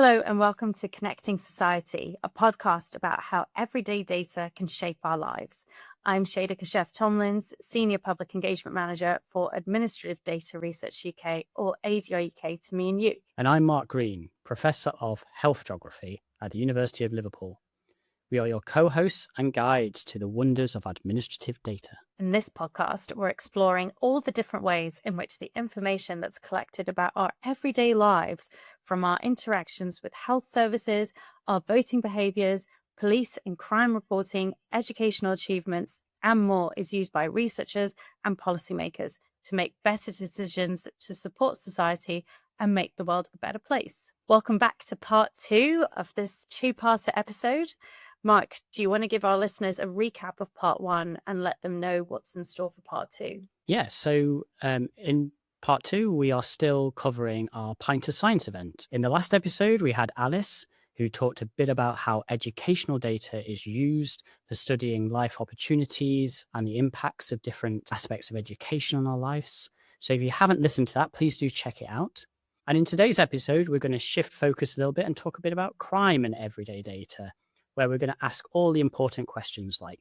Hello and welcome to Connecting Society, a podcast about how everyday data can shape our lives. I'm Shayda Kashef-Tomlins, Senior Public Engagement Manager for Administrative Data Research UK, or ADR UK to me and you. And I'm Mark Green, Professor of Health Geography at the University of Liverpool. We are your co-hosts and guides to the wonders of administrative data. In this podcast, we're exploring all the different ways in which the information that's collected about our everyday lives, from our interactions with health services, our voting behaviours, police and crime reporting, educational achievements, and more, is used by researchers and policymakers to make better decisions to support society and make the world a better place. Welcome back to part 2 of this two-parter episode. Mark, do you want to give our listeners a recap of part 1 and let them know what's in store for part 2? Yeah, so in part 2, we are still covering our Pint of Science event. In the last episode, we had Alice, who talked a bit about how educational data is used for studying life opportunities and the impacts of different aspects of education on our lives. So if you haven't listened to that, please do check it out. And in today's episode, we're going to shift focus a little bit and talk a bit about crime and everyday data, where we're going to ask all the important questions like,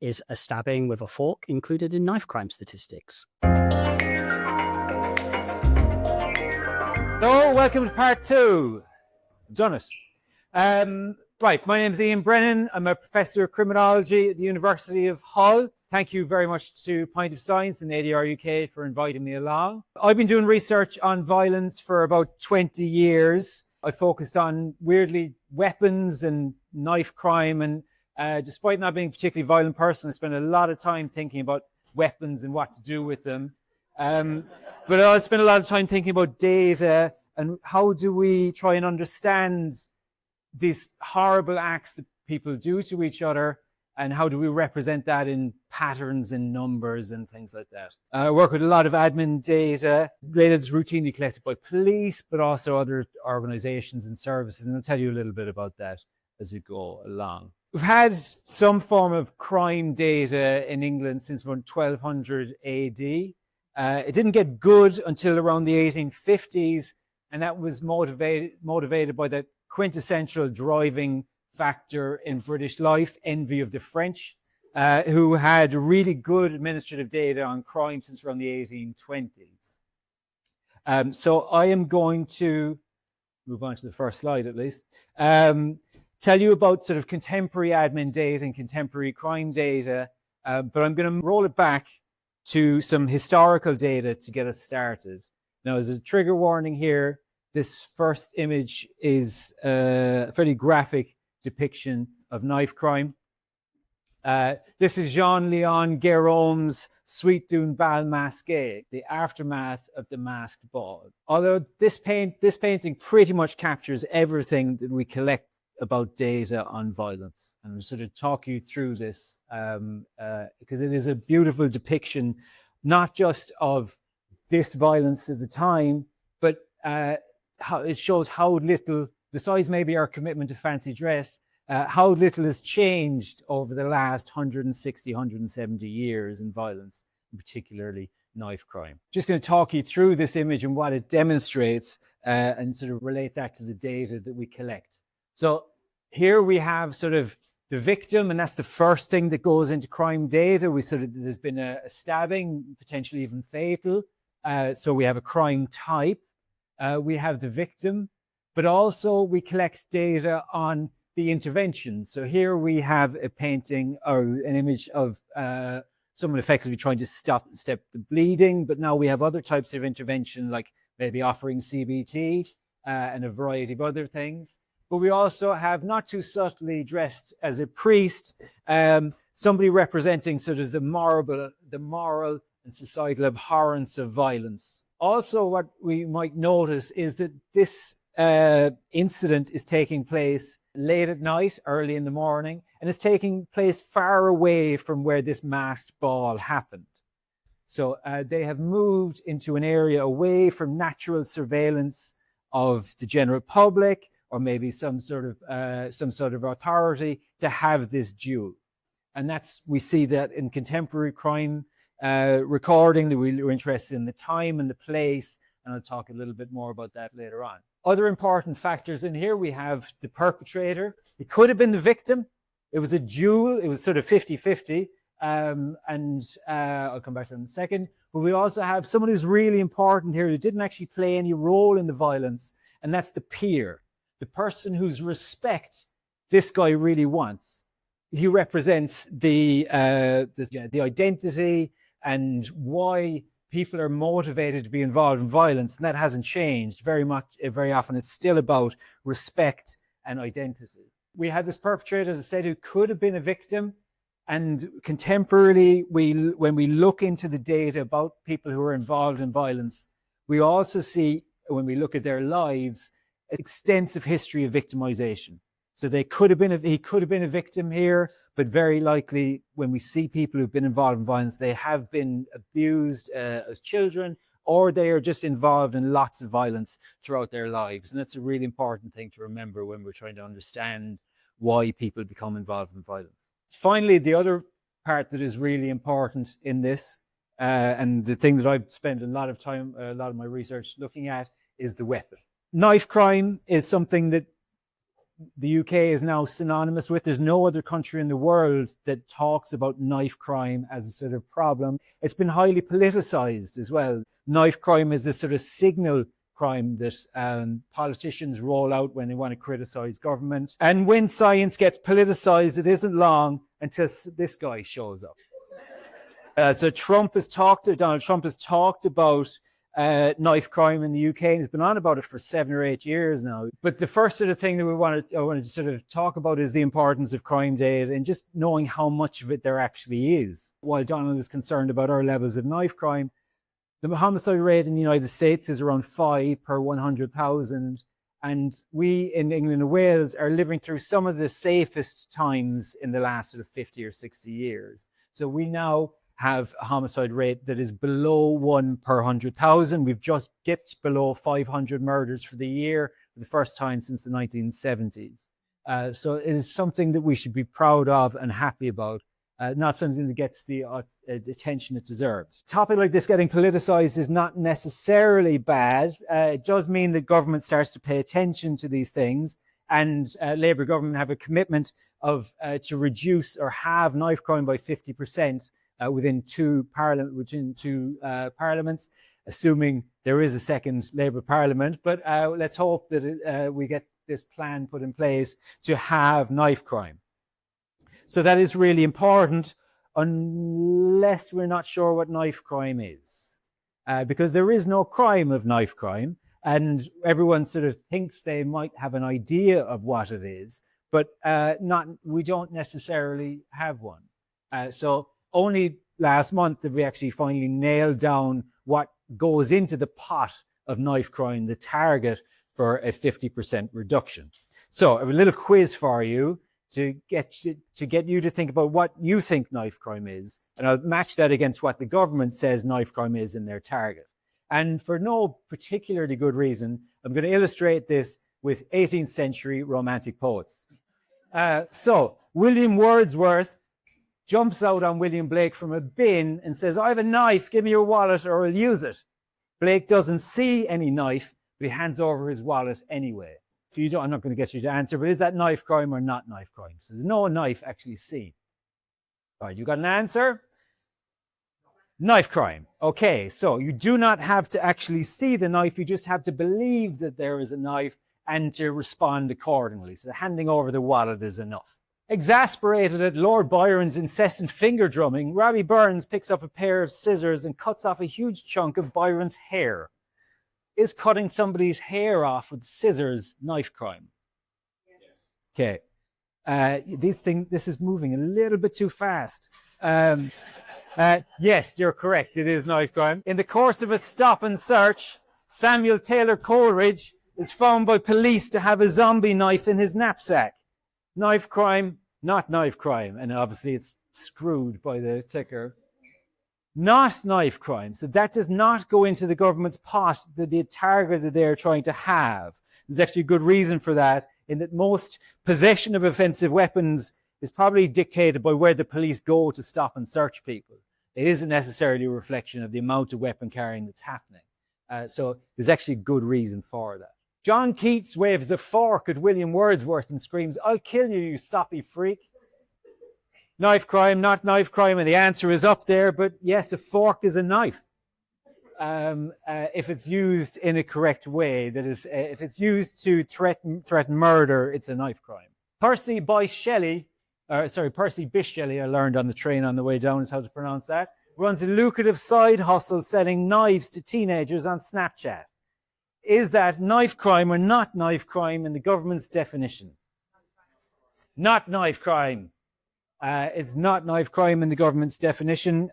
is a stabbing with a fork included in knife crime statistics? So, welcome to part 2. Done it. Right, my name is Iain Brennan. I'm a professor of criminology at the University of Hull. Thank you very much to Pint of Science and ADR UK for inviting me along. I've been doing research on violence for about 20 years. I focused on, weirdly, weapons and knife crime, and despite not being a particularly violent person, I spent a lot of time thinking about weapons and what to do with them. But I spent a lot of time thinking about data and how do we try and understand these horrible acts that people do to each other, and how do we represent that in patterns and numbers and things like that. I work with a lot of admin data. Data that's routinely collected by police, but also other organizations and services, and I'll tell you a little bit about that as we go along. We've had some form of crime data in England since around 1200 AD. It didn't get good until around the 1850s, and that was motivated by the quintessential driving factor in British life, envy of the French, who had really good administrative data on crime since around the 1820s. So I am going to move on to the first slide at least. Tell you about sort of contemporary admin data and contemporary crime data, but I'm going to roll it back to some historical data to get us started. Now, as a trigger warning here, this first image is a fairly graphic depiction of knife crime. This is Jean-Léon Guérôme's Suite d'un bal masqué, the aftermath of the masked ball. Although this painting pretty much captures everything that we collect about data on violence. And I'll sort of talk you through this because it is a beautiful depiction, not just of this violence at the time, but how it shows how little, besides maybe our commitment to fancy dress, how little has changed over the last 160, 170 years in violence, and particularly knife crime. Just going to talk you through this image and what it demonstrates and sort of relate that to the data that we collect. So here we have sort of the victim, and that's the first thing that goes into crime data. There's been a stabbing, potentially even fatal. So we have a crime type. We have the victim, but also we collect data on the intervention. So here we have a painting or an image of someone effectively trying to stop the bleeding, but now we have other types of intervention, like maybe offering CBT and a variety of other things. But we also have, not too subtly dressed as a priest, somebody representing sort of the moral and societal abhorrence of violence. Also, what we might notice is that this incident is taking place late at night, early in the morning, and is taking place far away from where this masked ball happened. So they have moved into an area away from natural surveillance of the general public, or maybe some sort of authority to have this duel. And we see that in contemporary crime recording, that we're interested in the time and the place, and I'll talk a little bit more about that later on. Other important factors in here, we have the perpetrator. It could have been the victim. It was a duel. It was sort of 50-50. I'll come back to that in a second. But we also have someone who's really important here who didn't actually play any role in the violence, and that's the peer, the person whose respect this guy really wants. He represents the identity and why people are motivated to be involved in violence, and that hasn't changed very much. Very often, it's still about respect and identity. We had this perpetrator, as I said, who could have been a victim. And contemporarily, when we look into the data about people who are involved in violence, we also see, when we look at their lives, an extensive history of victimization. So he could have been a victim here, but very likely when we see people who've been involved in violence, they have been abused as children, or they are just involved in lots of violence throughout their lives. And that's a really important thing to remember when we're trying to understand why people become involved in violence. Finally, the other part that is really important in this, and the thing that I've spent a lot of my research looking at, is the weapon. Knife crime is something that the UK is now synonymous with. There's no other country in the world that talks about knife crime as a sort of problem. It's been highly politicized as well. Knife crime is this sort of signal crime that politicians roll out when they want to criticize government. And when science gets politicized, it isn't long until this guy shows up. So Donald Trump has talked about knife crime in the UK, and he's been on about it for 7 or 8 years now. But the first sort of thing that I wanted to sort of talk about is the importance of crime data and just knowing how much of it there actually is. While Donald is concerned about our levels of knife crime, the homicide rate in the United States is around 5 per 100,000. And we in England and Wales are living through some of the safest times in the last sort of 50 or 60 years. So we now have a homicide rate that is below 1 per 100,000. We've just dipped below 500 murders for the year for the first time since the 1970s. So it is something that we should be proud of and happy about. Not something that gets the attention it deserves. A topic like this getting politicized is not necessarily bad. It does mean that government starts to pay attention to these things, and Labour government have a commitment to reduce or halve knife crime by 50% within two parliaments, assuming there is a second Labour parliament. But let's hope that we get this plan put in place to halve knife crime. So that is really important, unless we're not sure what knife crime is. Because there is no crime of knife crime, and everyone sort of thinks they might have an idea of what it is, but we don't necessarily have one. So only last month did we actually finally nail down what goes into the pot of knife crime, the target for a 50% reduction. So I have a little quiz for you to get you to think about what you think knife crime is, and I'll match that against what the government says knife crime is in their target. And for no particularly good reason, I'm going to illustrate this with 18th century romantic poets. So William Wordsworth jumps out on William Blake from a bin and says, "I have a knife, give me your wallet or I'll use it." Blake doesn't see any knife, but he hands over his wallet anyway. I'm not going to get you to answer, but is that knife crime or not knife crime? So there's no knife actually seen. All right, you got an answer? Knife crime. Okay, so you do not have to actually see the knife. You just have to believe that there is a knife and to respond accordingly. So handing over the wallet is enough. Exasperated at Lord Byron's incessant finger drumming, Robbie Burns picks up a pair of scissors and cuts off a huge chunk of Byron's hair. Is cutting somebody's hair off with scissors knife crime? Yes. Okay. This is moving a little bit too fast. Yes, you're correct. It is knife crime. In the course of a stop and search, Samuel Taylor Coleridge is found by police to have a zombie knife in his knapsack. Knife crime, not knife crime. And obviously it's screwed by the clicker. Not knife crime. So that does not go into the government's pot, the target that they're trying to have. There's actually a good reason for that, in that most possession of offensive weapons is probably dictated by where the police go to stop and search people. It isn't necessarily a reflection of the amount of weapon carrying that's happening. So there's actually a good reason for that. John Keats waves a fork at William Wordsworth and screams, "I'll kill you, you soppy freak." Knife crime, not knife crime, and the answer is up there, but yes, a fork is a knife. If it's used in a correct way, that is, if it's used to threaten murder, it's a knife crime. Percy Bysshe Shelley, I learned on the train on the way down is how to pronounce that, runs a lucrative side hustle selling knives to teenagers on Snapchat. Is that knife crime or not knife crime in the government's definition? Not knife crime. It's not knife crime in the government's definition.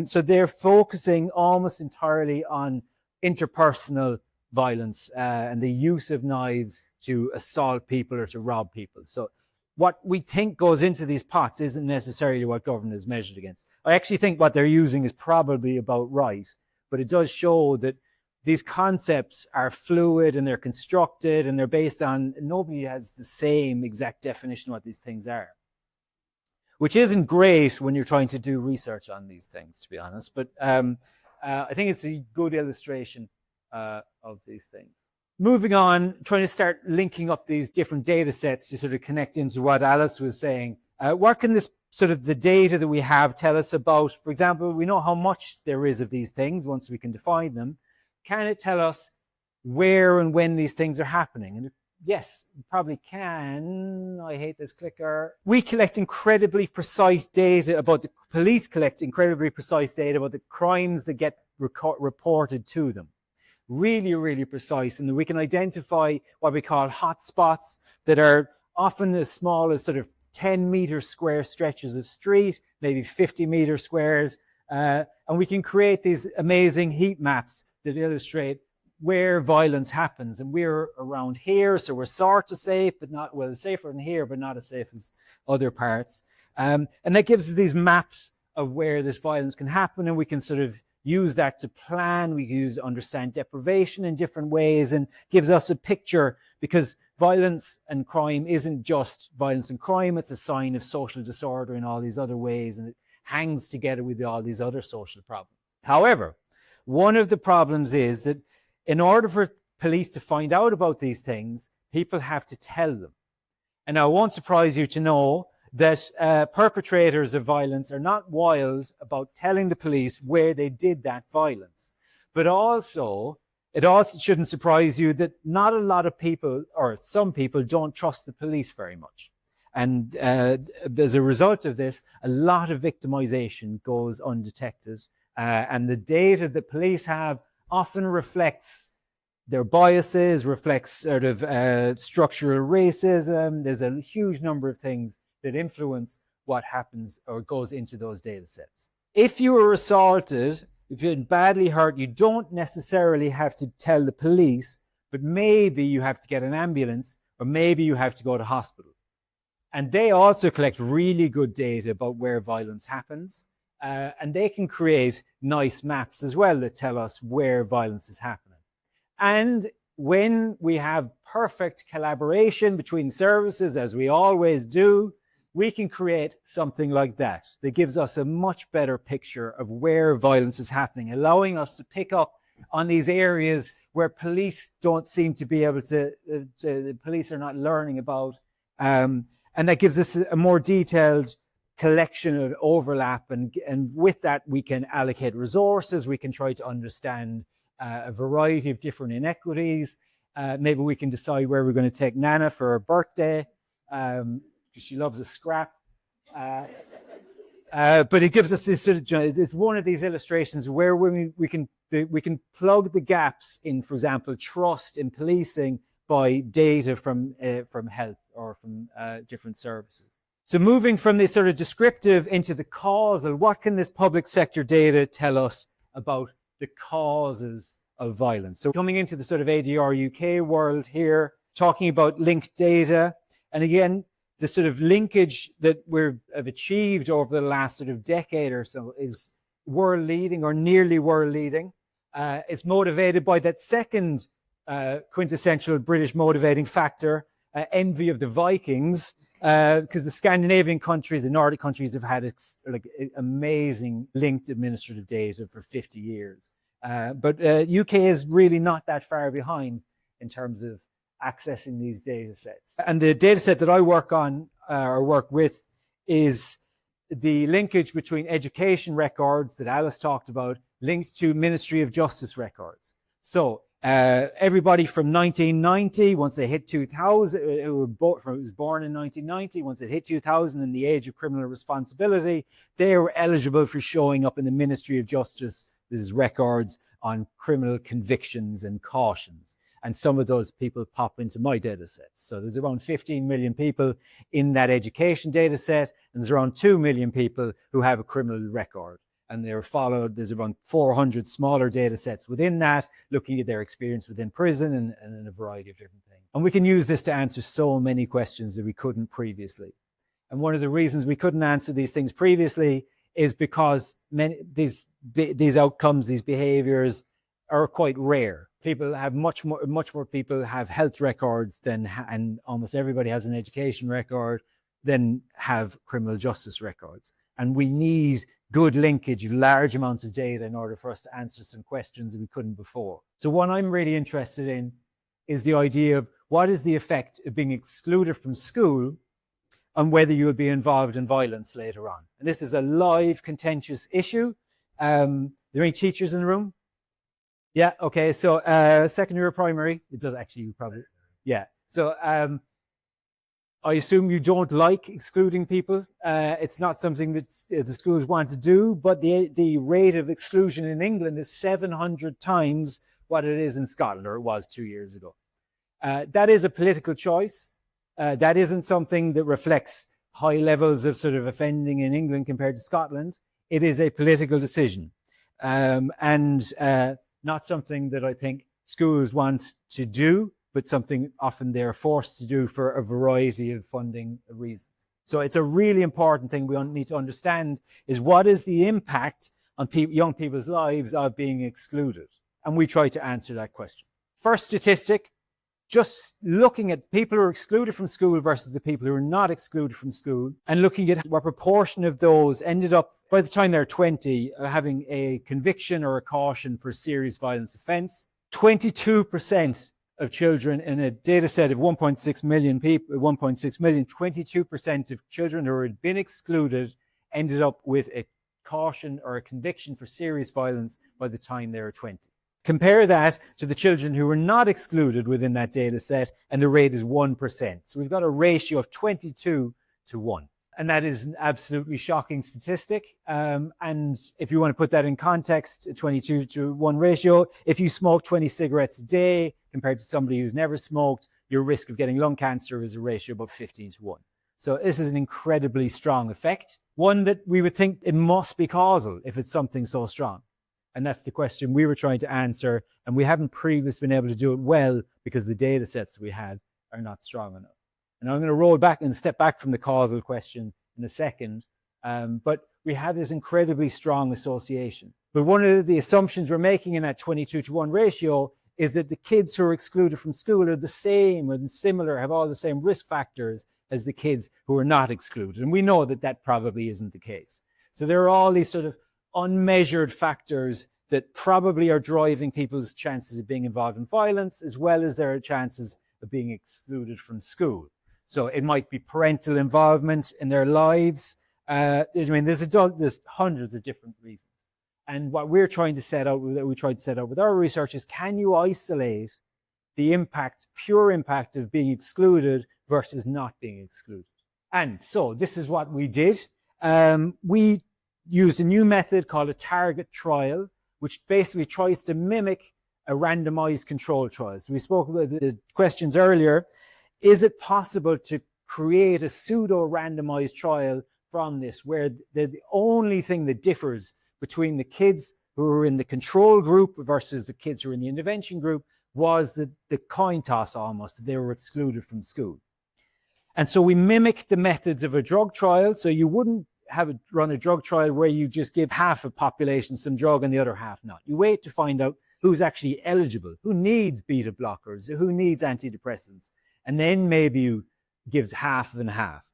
So they're focusing almost entirely on interpersonal violence and the use of knives to assault people or to rob people. So what we think goes into these pots isn't necessarily what government is measured against. I actually think what they're using is probably about right, but it does show that these concepts are fluid and they're constructed and they're based on, nobody has the same exact definition of what these things are. Which isn't great when you're trying to do research on these things, to be honest. But I think it's a good illustration of these things. Moving on, trying to start linking up these different data sets to sort of connect into what Alice was saying. What can this sort of the data that we have tell us about, for example, we know how much there is of these things once we can define them. Can it tell us where and when these things are happening? And yes, you probably can. I hate this clicker. We collect incredibly precise data about the police collect incredibly precise data about the crimes that get reported to them. Really, really precise. And we can identify what we call hotspots that are often as small as sort of 10-meter square stretches of street, maybe 50-meter squares. And we can create these amazing heat maps that illustrate where violence happens. And we're around here, so we're sort of safe, but not, well, safer than here, but not as safe as other parts. And that gives us these maps of where this violence can happen, and we can sort of use that to plan. We can use to understand deprivation in different ways, and gives us a picture, because violence and crime isn't just violence and crime, it's a sign of social disorder in all these other ways, and it hangs together with all these other social problems. However, one of the problems is that in order for police to find out about these things, people have to tell them. And now it won't surprise you to know that perpetrators of violence are not wild about telling the police where they did that violence. But also, it also shouldn't surprise you that not a lot of people, or some people, don't trust the police very much. And as a result of this, a lot of victimization goes undetected. And the data that police have often reflects their biases, reflects sort of structural racism. There's a huge number of things that influence what happens or goes into those data sets. If you were assaulted, if you're badly hurt, you don't necessarily have to tell the police, but maybe you have to get an ambulance, or maybe you have to go to hospital. And they also collect really good data about where violence happens. And they can create nice maps as well that tell us where violence is happening. And when we have perfect collaboration between services, as we always do, we can create something like that gives us a much better picture of where violence is happening, allowing us to pick up on these areas where police don't seem to be able to, the police are not learning about. And that gives us a more detailed collection of overlap, and with that we can allocate resources, we can try to understand a variety of different inequities. Maybe we can decide where we're going to take Nana for her birthday, because she loves a scrap. But it gives us this sort of, it's one of these illustrations where we can plug the gaps in, for example, trust in policing by data from health or from different services. So moving from this sort of descriptive into the causal, what can this public sector data tell us about the causes of violence? So coming into the sort of ADR UK world here, talking about linked data. And again, the sort of linkage that we've achieved over the last sort of decade or so is world leading or nearly world leading. It's motivated by that second quintessential British motivating factor, envy of the Vikings. Because the Scandinavian countries, the Nordic countries have had amazing linked administrative data for 50 years. But UK is really not that far behind in terms of accessing these data sets. And the data set that I work on or work with is the linkage between education records that Alice talked about linked to Ministry of Justice records. So everybody from 1990, once they hit 2000, who was born in 1990, once it hit 2000 and the age of criminal responsibility, they were eligible for showing up in the Ministry of Justice. This is records on criminal convictions and cautions. And some of those people pop into my data sets. So there's around 15 million people in that education data set, and there's around 2 million people who have a criminal record. And they're followed, there's around 400 smaller data sets within that, looking at their experience within prison and in a variety of different things. And we can use this to answer so many questions that we couldn't previously. And one of the reasons we couldn't answer these things previously is because these outcomes, these behaviors are quite rare. People have much more people have health records and almost everybody has an education record than have criminal justice records. And we need good linkage, large amounts of data in order for us to answer some questions that we couldn't before. So what I'm really interested in is the idea of what is the effect of being excluded from school on whether you will be involved in violence later on. And this is a live, contentious issue. Are there any teachers in the room? Yeah, okay, so secondary or primary? It does actually, you probably, yeah. So I assume you don't like excluding people. It's not something that the schools want to do, but the rate of exclusion in England is 700 times what it is in Scotland, or it was 2 years ago. That is a political choice. That isn't something that reflects high levels of sort of offending in England compared to Scotland. It is a political decision. Not something that I think schools want to do, but something often they're forced to do for a variety of funding reasons. So it's a really important thing we need to understand is what is the impact on young people's lives of being excluded? And we try to answer that question. First statistic, just looking at people who are excluded from school versus the people who are not excluded from school and looking at what proportion of those ended up, by the time they're 20, having a conviction or a caution for a serious violence offence. 22% of children in a data set of 1.6 million people, 22% of children who had been excluded ended up with a caution or a conviction for serious violence by the time they were 20. Compare that to the children who were not excluded within that data set, and the rate is 1%. So we've got a ratio of 22 to 1. And that is an absolutely shocking statistic. And if you want to put that in context, a 22 to 1 ratio, if you smoke 20 cigarettes a day compared to somebody who's never smoked, your risk of getting lung cancer is a ratio about 15 to 1. So this is an incredibly strong effect, one that we would think it must be causal if it's something so strong. And that's the question we were trying to answer, and we haven't previously been able to do it well because the data sets we had are not strong enough. And I'm going to roll back and step back from the causal question in a second, but we have this incredibly strong association. But one of the assumptions we're making in that 22 to 1 ratio is that the kids who are excluded from school are the same and similar, have all the same risk factors as the kids who are not excluded. And we know that that probably isn't the case. So there are all these sort of unmeasured factors that probably are driving people's chances of being involved in violence, as well as their chances of being excluded from school. So it might be parental involvement in their lives. There's hundreds of different reasons. And what we're trying to set out, that we tried to set out with our research, is can you isolate the impact, pure impact of being excluded versus not being excluded? And so this is what we did. We used a new method called a target trial, which basically tries to mimic a randomized control trial. So we spoke about the questions earlier. Is it possible to create a pseudo-randomized trial from this, where the only thing that differs between the kids who were in the control group versus the kids who were in the intervention group was the coin toss almost, that they were excluded from school? And so we mimicked the methods of a drug trial. So you wouldn't run a drug trial where you just give half a population some drug and the other half not. You wait to find out who's actually eligible, who needs beta blockers, who needs antidepressants, and then maybe you give half and half.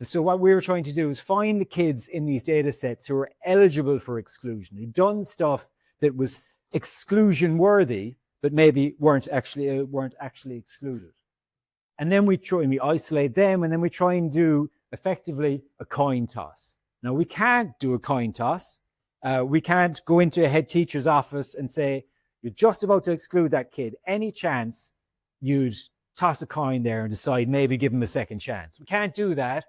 So what we were trying to do is find the kids in these data sets who are eligible for exclusion, who'd done stuff that was exclusion worthy, but maybe weren't actually excluded. And then we isolate them, and then we try and do effectively a coin toss. Now, we can't do a coin toss. We can't go into a head teacher's office and say, you're just about to exclude that kid. Any chance you'd toss a coin there and decide maybe give him a second chance. We can't do that.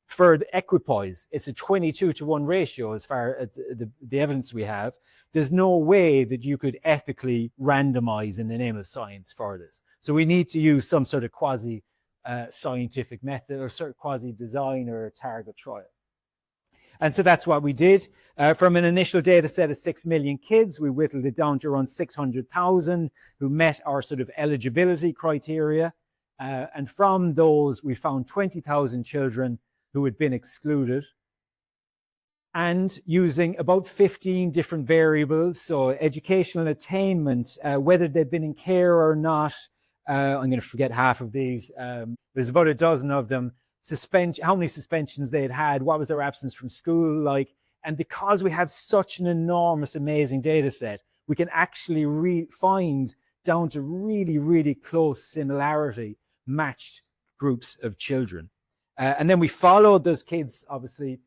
For the equipoise, it's a 22-to-1 ratio as far as the evidence we have. There's no way that you could ethically randomize in the name of science for this. So we need to use some sort of quasi-scientific method or sort of quasi-design or target trial. And so that's what we did. From an initial data set of 6 million kids, we whittled it down to around 600,000 who met our sort of eligibility criteria. And from those, we found 20,000 children who had been excluded, and using about 15 different variables. So educational attainment, whether they'd been in care or not. I'm going to forget half of these. There's about a dozen of them. How many suspensions they had, what was their absence from school like. And because we have such an enormous, amazing data set, we can actually find down to really, really close similarity matched groups of children. And then we followed those kids, obviously,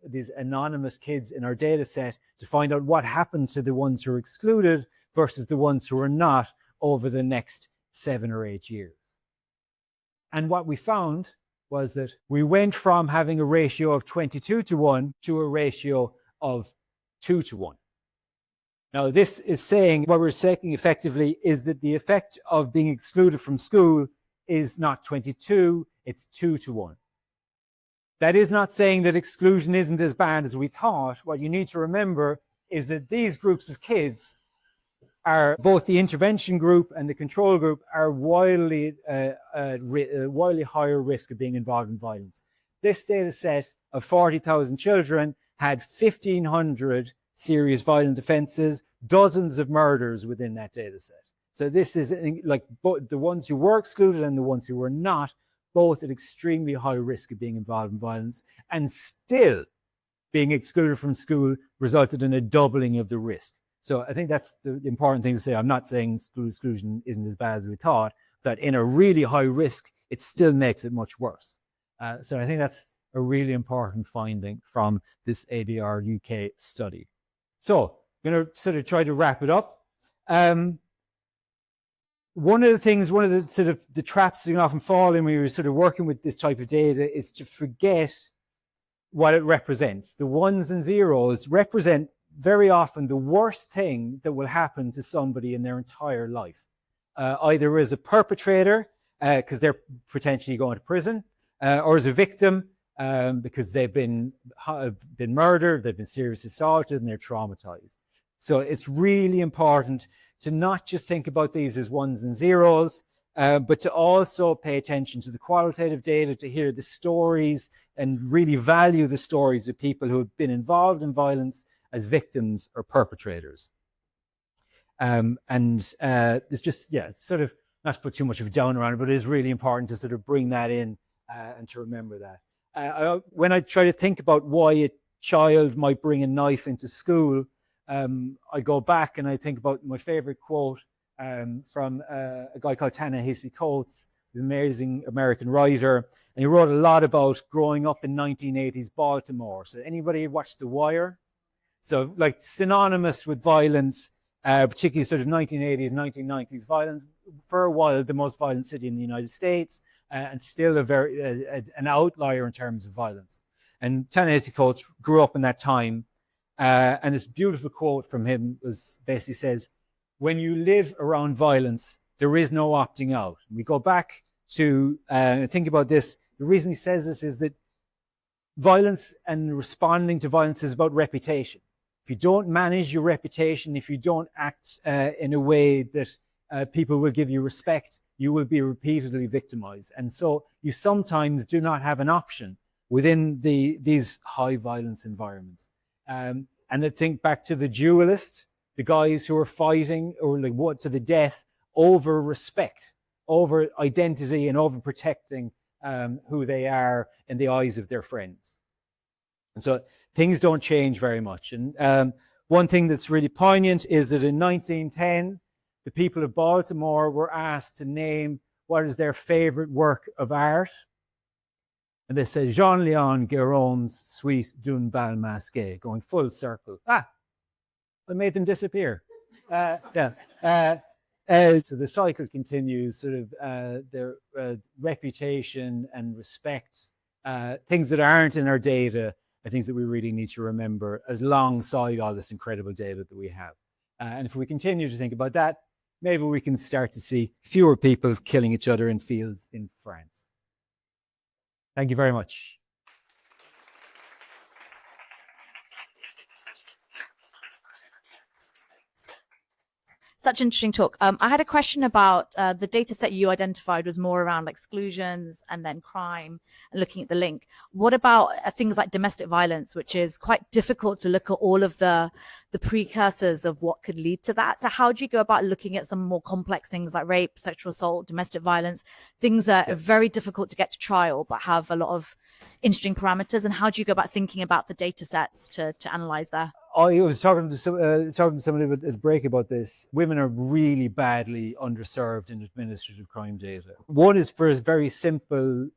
these anonymous kids in our data set to find out what happened to the ones who were excluded versus the ones who were not over the next 7 or 8 years. And what we found was that we went from having a ratio of 22-to-1 to a ratio of 2-to-1. Now, this is saying, what we're saying effectively is that the effect of being excluded from school is not 22, it's 2-to-1. That is not saying that exclusion isn't as bad as we thought. What you need to remember is that these groups of kids are, both the intervention group and the control group, are wildly higher risk of being involved in violence. This data set of 40,000 children had 1,500 serious violent offences, dozens of murders within that data set. So this is like both the ones who were excluded and the ones who were not, both at extremely high risk of being involved in violence, and still being excluded from school resulted in a doubling of the risk. So I think that's the important thing to say. I'm not saying school exclusion isn't as bad as we thought, that in a really high risk, it still makes it much worse. So I think that's a really important finding from this ADR UK study. So I'm going to sort of try to wrap it up. One of the sort of the traps you can often fall in when you're sort of working with this type of data is to forget what it represents. The ones and zeros represent very often the worst thing that will happen to somebody in their entire life, either as a perpetrator, because they're potentially going to prison, or as a victim, because they've been murdered, they've been seriously assaulted, and they're traumatized. So it's really important to not just think about these as ones and zeros, but to also pay attention to the qualitative data, to hear the stories and really value the stories of people who have been involved in violence as victims or perpetrators. It's just, sort of, not to put too much of a downer on it, but it is really important to sort of bring that in and to remember that. When I try to think about why a child might bring a knife into school, I go back and I think about my favorite quote from a guy called Ta-Nehisi Coates, an amazing American writer, and he wrote a lot about growing up in 1980s Baltimore. So anybody watched The Wire? So like synonymous with violence, particularly sort of 1980s, 1990s violence, for a while the most violent city in the United States, and still an outlier in terms of violence. And Ta-Nehisi Coates grew up in that time, and this beautiful quote from him basically says, when you live around violence, there is no opting out. And we go back to think about this. The reason he says this is that violence and responding to violence is about reputation. If you don't manage your reputation, if you don't act in a way that people will give you respect, you will be repeatedly victimized. And so you sometimes do not have an option within these high violence environments. And I think back to the duelist, the guys who are fighting or like what to the death over respect, over identity, and over protecting who they are in the eyes of their friends. And so things don't change very much. And one thing that's really poignant is that in 1910, the people of Baltimore were asked to name what is their favorite work of art. And they say Jean-Léon Guéron's Suite d'un bal masqué, going full circle. I made them disappear. So the cycle continues, sort of their reputation and respect, things that aren't in our data are things that we really need to remember alongside all this incredible data that we have. And if we continue to think about that, maybe we can start to see fewer people killing each other in fields in France. Thank you very much. Such interesting talk. I had a question about the data set you identified was more around like exclusions and then crime and looking at the link. What about things like domestic violence, which is quite difficult to look at all of the precursors of what could lead to that? So how do you go about looking at some more complex things like rape, sexual assault, domestic violence, things that are very difficult to get to trial but have a lot of interesting parameters? And how do you go about thinking about the data sets to analyze there? I was talking to somebody at the break about this. Women are really badly underserved in administrative crime data. One is for a very simple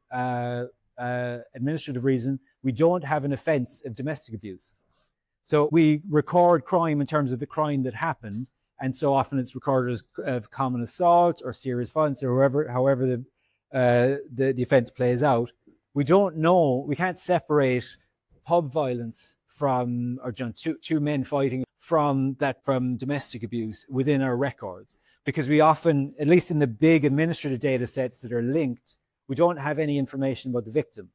administrative reason. We don't have an offence of domestic abuse. So we record crime in terms of the crime that happened, and so often it's recorded as common assault or serious violence or however the offence plays out. We don't know, we can't separate pub violence from, or two men fighting from domestic abuse within our records, because we often, at least in the big administrative data sets that are linked, we don't have any information about the victims.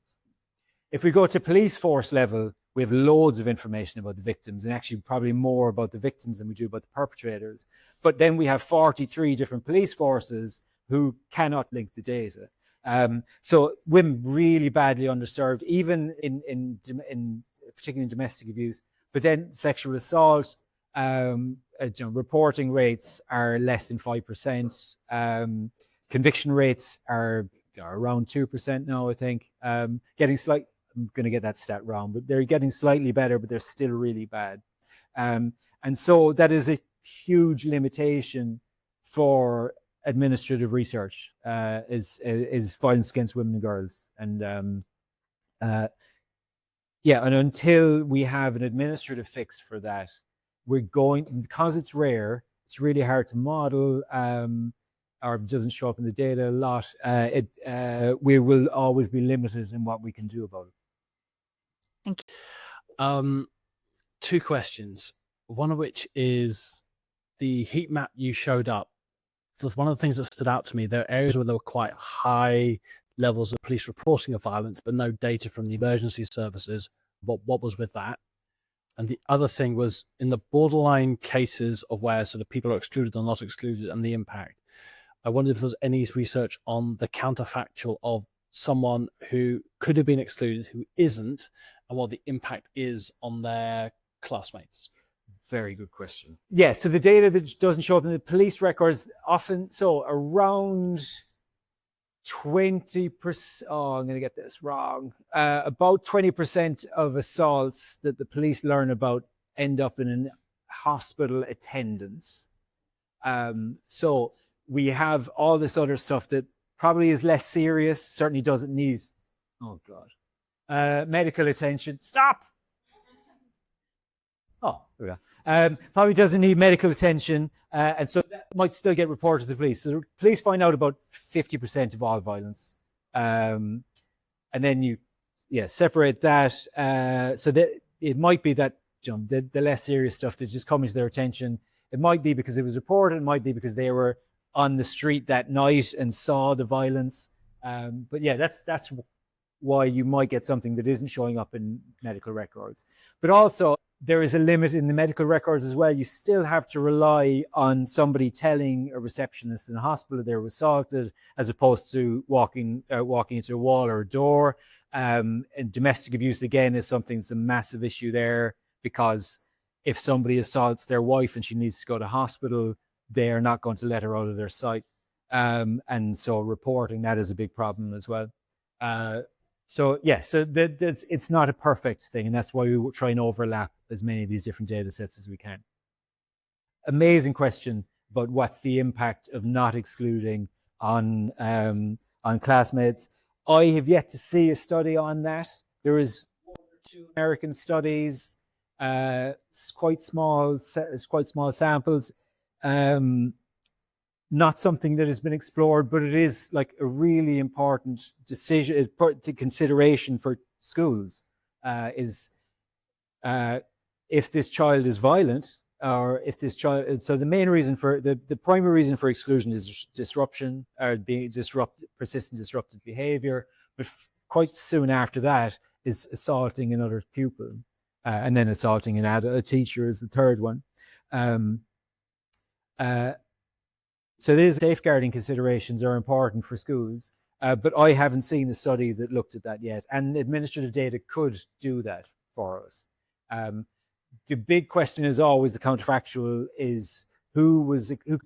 If we go to police force level, we have loads of information about the victims, and actually probably more about the victims than we do about the perpetrators. But then we have 43 different police forces who cannot link the data. So women really badly underserved, even in particularly in domestic abuse. But then sexual assault, reporting rates are less than 5%. Conviction rates are around 2% now, I think. I'm going to get that stat wrong, but they're getting slightly better, but they're still really bad. And so that is a huge limitation for administrative research, is violence against women and girls. And and until we have an administrative fix for that, because it's rare, it's really hard to model, or it doesn't show up in the data a lot. We will always be limited in what we can do about it. Thank you. Two questions. One of which is the heat map you showed up. One of the things that stood out to me, there are areas where there were quite high levels of police reporting of violence, but no data from the emergency services. What was with that? And the other thing was in the borderline cases of where sort of people are excluded or not excluded and the impact. I wondered if there's any research on the counterfactual of someone who could have been excluded, who isn't, and what the impact is on their classmates. Very good question. Yeah, so the data that doesn't show up in the police records often, so around 20%, I'm going to get this wrong, about 20% of assaults that the police learn about end up in a hospital attendance. So we have all this other stuff that probably is less serious, certainly doesn't need, oh God, medical attention. Stop! Oh, there we go. Probably doesn't need medical attention, and so that might still get reported to the police. So the police find out about 50% of all violence, and then you, separate that. So that it might be that the less serious stuff that's just coming to their attention. It might be because it was reported. It might be because they were on the street that night and saw the violence. But yeah, that's why you might get something that isn't showing up in medical records. But also, there is a limit in the medical records as well. You still have to rely on somebody telling a receptionist in a hospital they were assaulted, as opposed to walking into a wall or a door. And domestic abuse, again, is something that's a massive issue there, because if somebody assaults their wife and she needs to go to hospital, they are not going to let her out of their sight. And so reporting that is a big problem as well. So it's not a perfect thing, and that's why we try and overlap as many of these different data sets as we can. Amazing question about what's the impact of not excluding on classmates. I have yet to see a study on that. There is 1 or 2 American studies, quite small samples. Not something that has been explored, but it is like a really important decision, consideration for schools. If this child is violent, or if this child, so the main reason for the primary reason for exclusion is disruption, or being persistent disruptive behavior. But quite soon after that is assaulting another pupil, and then assaulting a teacher is the third one. So these safeguarding considerations are important for schools, but I haven't seen a study that looked at that yet. And administrative data could do that for us. The big question is always the counterfactual is who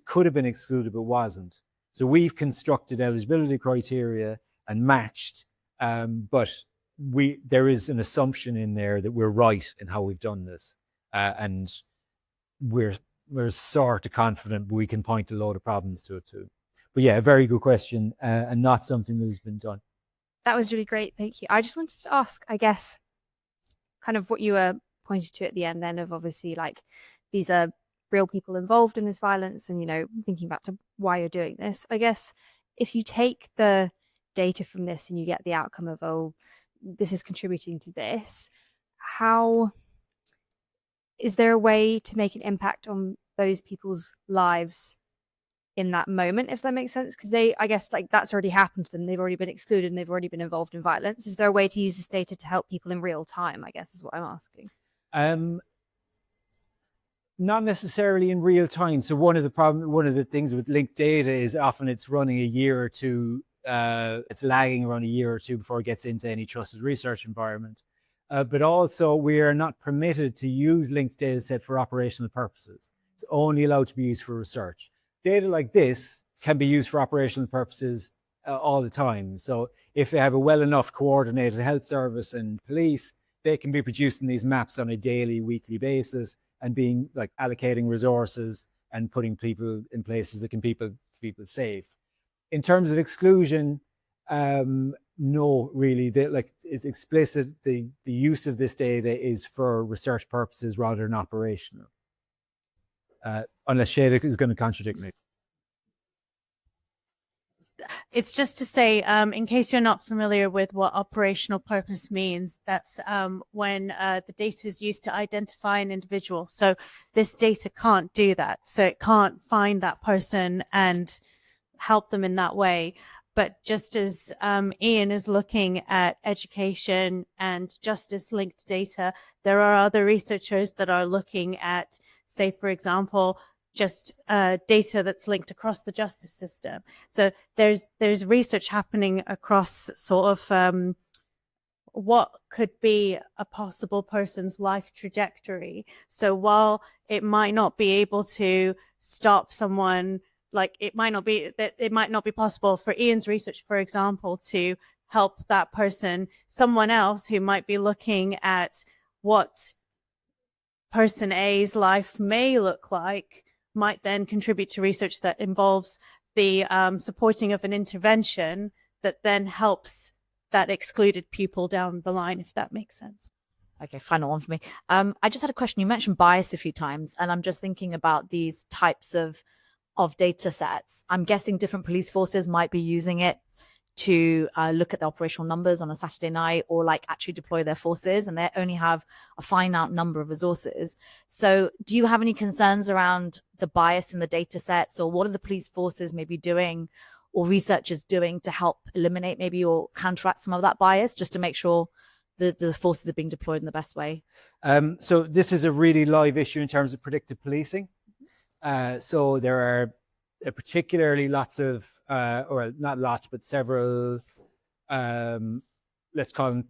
could have been excluded but wasn't. So we've constructed eligibility criteria and matched, but there is an assumption in there that we're right in how we've done this, and we're sort of confident we can point a load of problems to it too. But yeah, a very good question, and not something that has been done. That was really great, thank you. I just wanted to ask, I guess, kind of what you were pointed to at the end then, of obviously like these are real people involved in this violence, and thinking back to why you're doing this. I guess if you take the data from this and you get the outcome of, oh, this is contributing to this, how is there a way to make an impact on those people's lives in that moment, if that makes sense? Because I guess like that's already happened to them. They've already been excluded and they've already been involved in violence. Is there a way to use this data to help people in real time, I guess is what I'm asking? Not necessarily in real time. So one of the things with linked data is often it's running a year or two, it's lagging around a year or two before it gets into any trusted research environment. But also we are not permitted to use linked data set for operational purposes. It's only allowed to be used for research. Data like this can be used for operational purposes all the time. So if they have a well enough coordinated health service and police, they can be producing these maps on a daily, weekly basis and being like allocating resources and putting people in places that can keep people safe. In terms of exclusion, no, really. It's explicit. The use of this data is for research purposes rather than operational. Unless Shayda is going to contradict me. It's just to say, in case you're not familiar with what operational purpose means, that's when the data is used to identify an individual. So this data can't do that. So it can't find that person and help them in that way. But just as Iain is looking at education and justice linked data, there are other researchers that are looking at, say, for example, just data that's linked across the justice system. So there's research happening across sort of what could be a possible person's life trajectory. So while it might not be able to stop someone, like it might not be possible for Iain's research, for example, to help that person, someone else who might be looking at what person A's life may look like might then contribute to research that involves the supporting of an intervention that then helps that excluded pupil down the line, if that makes sense. Okay, final one for me. I just had a question. You mentioned bias a few times, and I'm just thinking about these types of data sets. I'm guessing different police forces might be using it to look at the operational numbers on a Saturday night, or like actually deploy their forces, and they only have a finite number of resources. So do you have any concerns around the bias in the data sets, or what are the police forces maybe doing or researchers doing to help eliminate maybe or counteract some of that bias, just to make sure the forces are being deployed in the best way? So this is a really live issue in terms of predictive policing. So there are particularly lots of, or not lots, but several, let's call them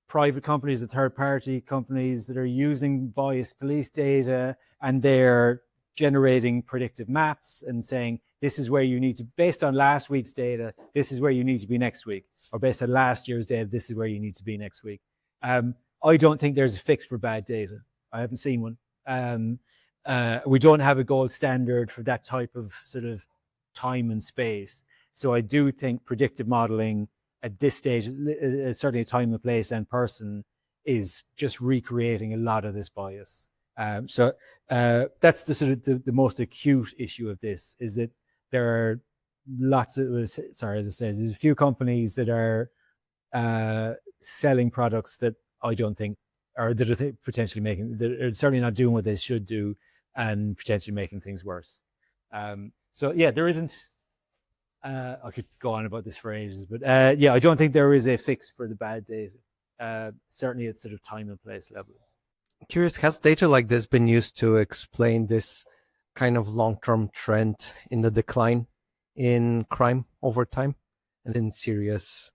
private companies or third-party companies that are using biased police data, and they're generating predictive maps and saying, this is where you need to, based on last week's data, this is where you need to be next week. Or based on last year's data, this is where you need to be next week. I don't think there's a fix for bad data. I haven't seen one. We don't have a gold standard for that type of sort of time and space. So I do think predictive modeling at this stage, certainly a time and place and person, is just recreating a lot of this bias. So that's the sort of the most acute issue of this, is that there are lots of, as I said, there's a few companies that are selling products that I don't think, or that are potentially making, that are certainly not doing what they should do, and potentially making things worse. So yeah, there isn't, I could go on about this for ages, but yeah, I don't think there is a fix for the bad data, certainly at sort of time and place level. Curious, has data like this been used to explain this kind of long-term trend in the decline in crime over time and in serious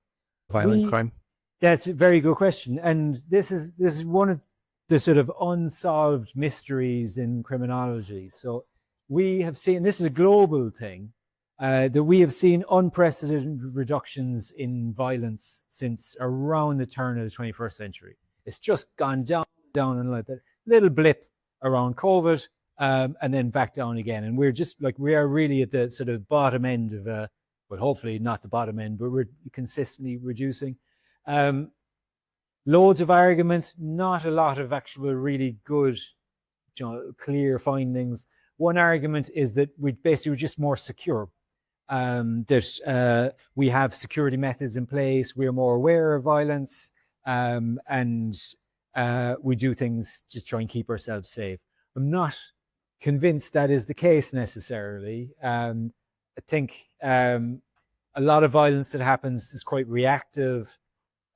violent crime? That's a very good question. And this is one of the sort of unsolved mysteries in criminology. So we have seen, this is a global thing, that we have seen unprecedented reductions in violence since around the turn of the 21st century. It's just gone down and like that little blip around COVID, and then back down again. And we're just like, we are really at the sort of bottom end of, well, hopefully not the bottom end, but we're consistently reducing. Loads of arguments, not a lot of actual really good, clear findings. One argument is that we're just more secure. That we have security methods in place, we're more aware of violence, and we do things to try and keep ourselves safe. I'm not convinced that is the case necessarily. I think a lot of violence that happens is quite reactive.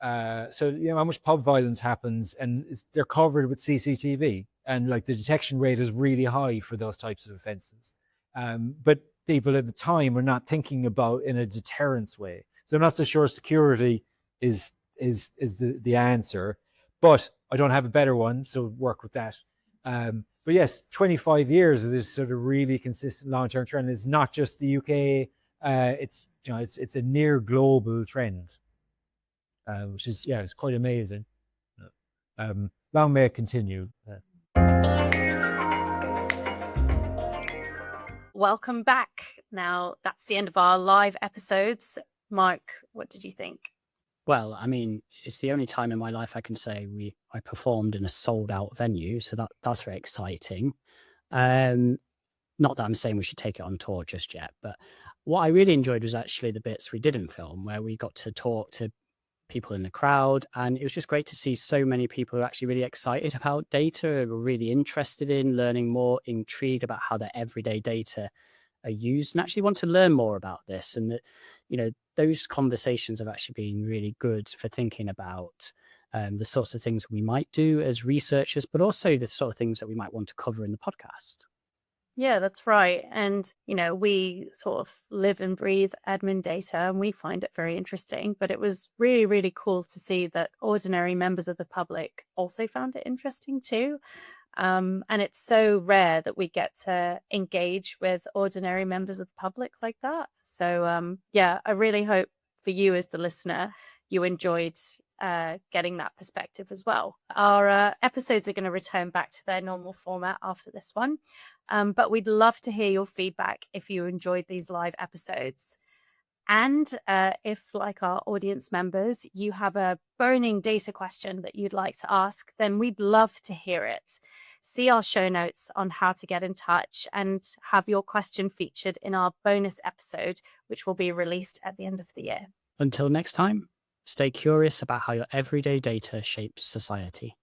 So how much pub violence happens, and they're covered with CCTV, and like the detection rate is really high for those types of offences. But people at the time are not thinking about in a deterrence way. So I'm not so sure security is the answer, but I don't have a better one, so work with that. But yes, 25 years of this sort of really consistent long-term trend. It's not just the UK. It's a near global trend, which is, yeah, it's quite amazing. Long may it continue. Welcome back. Now, that's the end of our live episodes. Mark, what did you think? Well, I mean, it's the only time in my life I can say I performed in a sold-out venue, so that's very exciting. Not that I'm saying we should take it on tour just yet, but what I really enjoyed was actually the bits we didn't film, where we got to talk to people in the crowd, and it was just great to see so many people who are actually really excited about data, were really interested in learning more, intrigued about how their everyday data are used, and actually want to learn more about this. And that, those conversations have actually been really good for thinking about the sorts of things we might do as researchers, but also the sort of things that we might want to cover in the podcast. Yeah, that's right. And, we sort of live and breathe admin data, and we find it very interesting. But it was really, really cool to see that ordinary members of the public also found it interesting too. And it's so rare that we get to engage with ordinary members of the public like that. So, yeah, I really hope for you as the listener, you enjoyed getting that perspective as well. Our episodes are going to return back to their normal format after this one. But we'd love to hear your feedback if you enjoyed these live episodes. And if, like our audience members, you have a burning data question that you'd like to ask, then we'd love to hear it. See our show notes on how to get in touch and have your question featured in our bonus episode, which will be released at the end of the year. Until next time, stay curious about how your everyday data shapes society.